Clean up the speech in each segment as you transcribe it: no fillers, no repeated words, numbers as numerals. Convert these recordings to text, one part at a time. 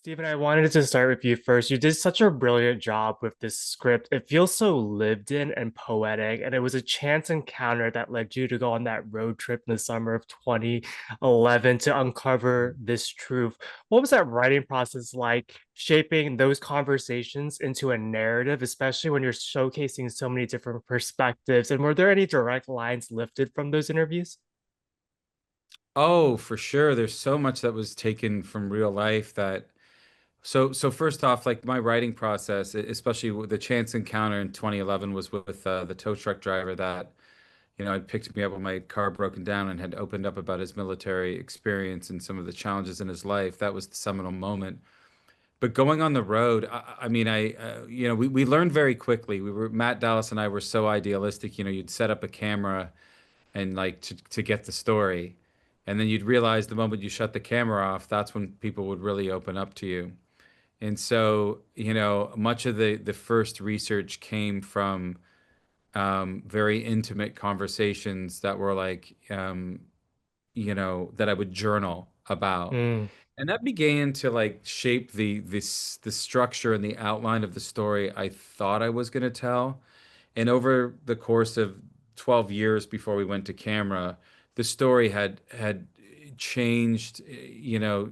Stephen, I wanted to start with you first. You did such a brilliant job with this script. It feels so lived in and poetic, and it was a chance encounter that led you to go on that road trip in the summer of 2011 to uncover this truth. What was that writing process like, shaping those conversations into a narrative, especially when you're showcasing so many different perspectives? And were there any direct lines lifted from those interviews? Oh, for sure. There's so much that was taken from real life that so first off, like my writing process, especially with the chance encounter in 2011 was with the tow truck driver that, had picked me up when my car broken down and had opened up about his military experience and some of the challenges in his life. That was the seminal moment. But going on the road, I mean, we learned very quickly. Matt Dallas and I were so idealistic. You'd set up a camera and like to get the story. And then you'd realize the moment you shut the camera off, that's when people would really open up to you. And so, much of the first research came from very intimate conversations that were like, that I would journal about. Mm, And that began to like shape the structure and the outline of the story I thought I was going to tell. And over the course of 12 years before we went to camera, the story had changed, a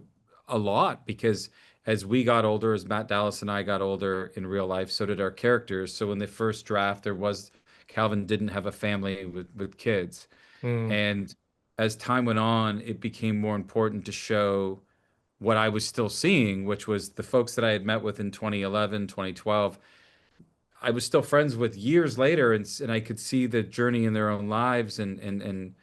lot because as we got older, as Matt Dallas and I got older in real life, so did our characters. So in the first draft, there was Calvin didn't have a family with kids. mm, And as time went on, it became more important to show what I was still seeing, which was the folks that I had met with in 2011, 2012. I was still friends with years later, and I could see the journey in their own lives and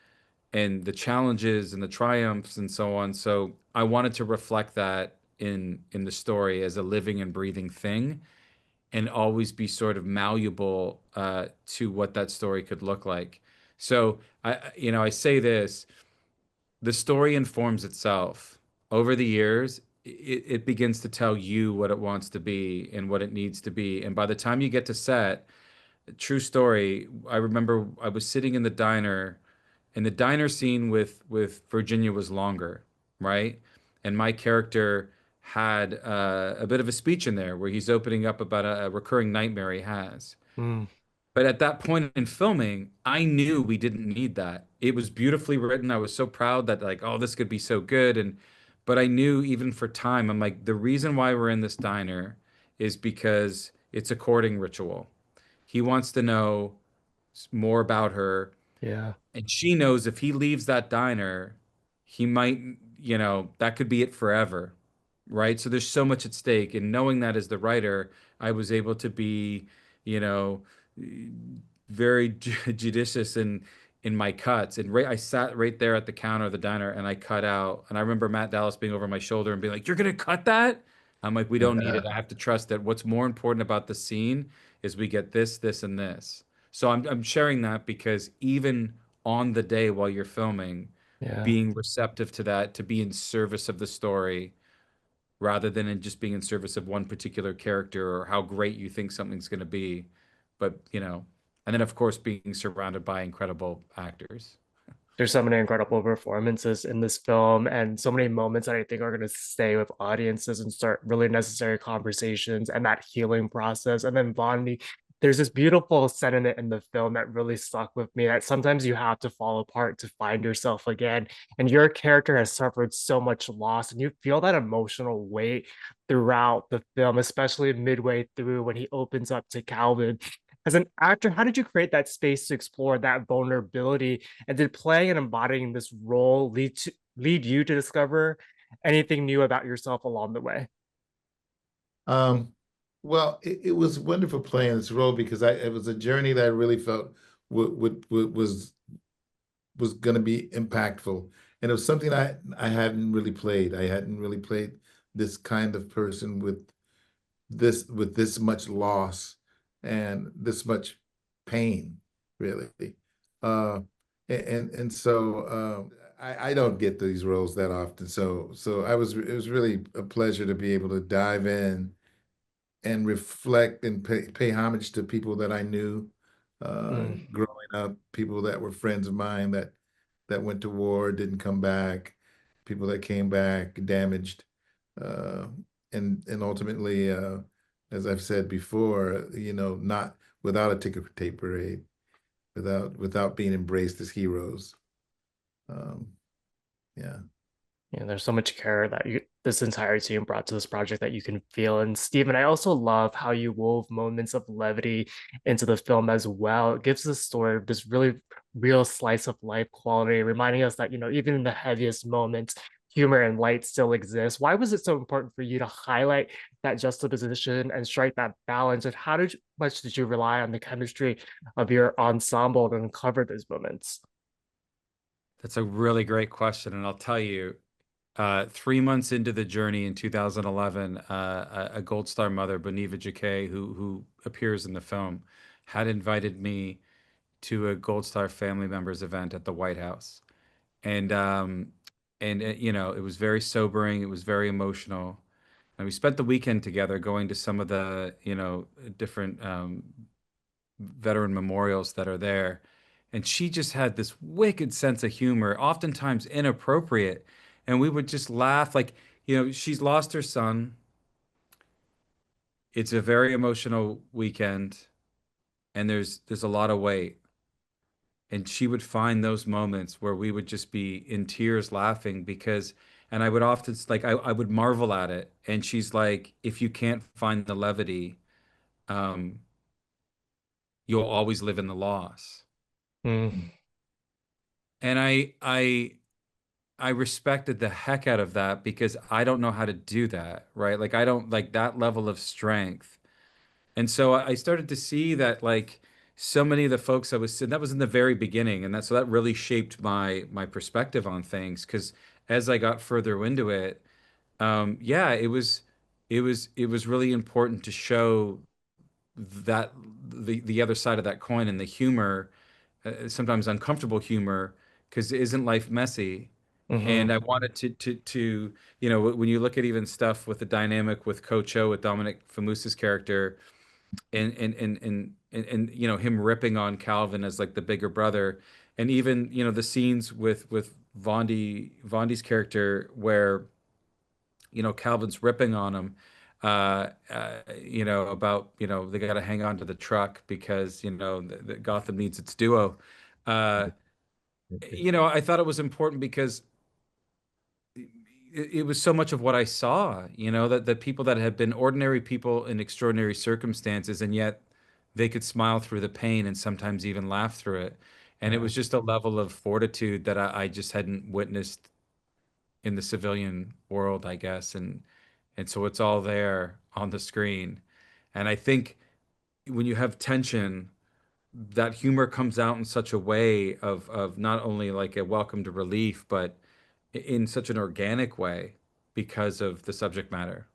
the challenges and the triumphs and so on. So I wanted to reflect that in the story as a living and breathing thing, and always be sort of malleable to what that story could look like. So I say this the story informs itself. Over the years, it begins to tell you what it wants to be and what it needs to be. And by the time you get to set, true story, I remember I was sitting in the diner, and the diner scene with Virginia was longer, right? And my character had a bit of a speech in there where he's opening up about a recurring nightmare he has. mm. But at that point in filming, I knew we didn't need that. It was beautifully written. I was so proud that like, oh, this could be so good. But I knew even for time, I'm like, the reason why we're in this diner is because it's a courting ritual. He wants to know more about her, Yeah. and she knows if he leaves that diner, he might, that could be it forever, right? So there's so much at stake. And knowing that as the writer, I was able to be, you know, very judicious in my cuts. And I sat right there at the counter of the diner and I cut out. And I remember Matt Dallas being over my shoulder and being like, "You're gonna cut that?" I'm like, "We don't need it. I have to trust that what's more important about the scene is we get this, this, and this." So I'm sharing that because even on the day while you're filming, Yeah. being receptive to that, to be in service of the story rather than in just being in service of one particular character or how great you think something's going to be. But, and then of course being surrounded by incredible actors. There's so many incredible performances in this film and so many moments that I think are going to stay with audiences and start really necessary conversations and that healing process. And then Vondie, there's this beautiful sentiment in the film that really stuck with me that sometimes you have to fall apart to find yourself again. And your character has suffered so much loss, and you feel that emotional weight throughout the film, especially midway through when he opens up to Calvin. As an actor, how did you create that space to explore that vulnerability? And did playing and embodying this role lead you to discover anything new about yourself along the way? Um, well, it was wonderful playing this role because it was a journey that I really felt was going to be impactful, and it was something I hadn't really played. I hadn't really played this kind of person with this much loss and this much pain, really. Uh, and so I don't get these roles that often. So it was really a pleasure to be able to dive in and reflect and pay homage to people that I knew Mm, growing up, people that were friends of mine that went to war, didn't come back, people that came back damaged. Uh, and ultimately, as I've said before, not without a ticker tape parade, without being embraced as heroes. Um, yeah. There's so much care that this entire team brought to this project that you can feel. And Stephen, I also love how you wove moments of levity into the film as well. It gives the story this really real slice of life quality, reminding us that, even in the heaviest moments, humor and light still exist. Why was it so important for you to highlight that juxtaposition and strike that balance? And much did you rely on the chemistry of your ensemble to uncover those moments? That's a really great question, and I'll tell you, 3 months into the journey in 2011, a Gold Star mother, Boniva Jakay, who appears in the film, had invited me to a Gold Star family members event at the White House, and it was very sobering. It was very emotional, and we spent the weekend together, going to some of the different veteran memorials that are there. And she just had this wicked sense of humor, oftentimes inappropriate. And we would just laugh like, she's lost her son. It's a very emotional weekend, and there's a lot of weight. And she would find those moments where we would just be in tears laughing because, and I would often like I would marvel at it. And she's like, if you can't find the levity, um, you'll always live in the loss. Mm, And I respected the heck out of that because I don't know how to do that, right? Like I don't like that level of strength. And so I started to see that like so many of the folks I was that was in the very beginning, and that really shaped my perspective on things because as I got further into it, yeah, it was really important to show that the other side of that coin and the humor, sometimes uncomfortable humor, because isn't life messy? mhm, And I wanted to when you look at even stuff with the dynamic with Coach O with Dominic Famus's character and him ripping on Calvin as like the bigger brother, and even the scenes with Vondie's character where Calvin's ripping on him, about they got to hang on to the truck because the Gotham needs its duo. Uh, I thought it was important because it was so much of what I saw, that the people that had been ordinary people in extraordinary circumstances, and yet they could smile through the pain and sometimes even laugh through it. And it yeah. was just a level of fortitude that I just hadn't witnessed in the civilian world, I guess. And so it's all there on the screen. And I think when you have tension, that humor comes out in such a way of not only like a welcome to relief, but in such an organic way because of the subject matter.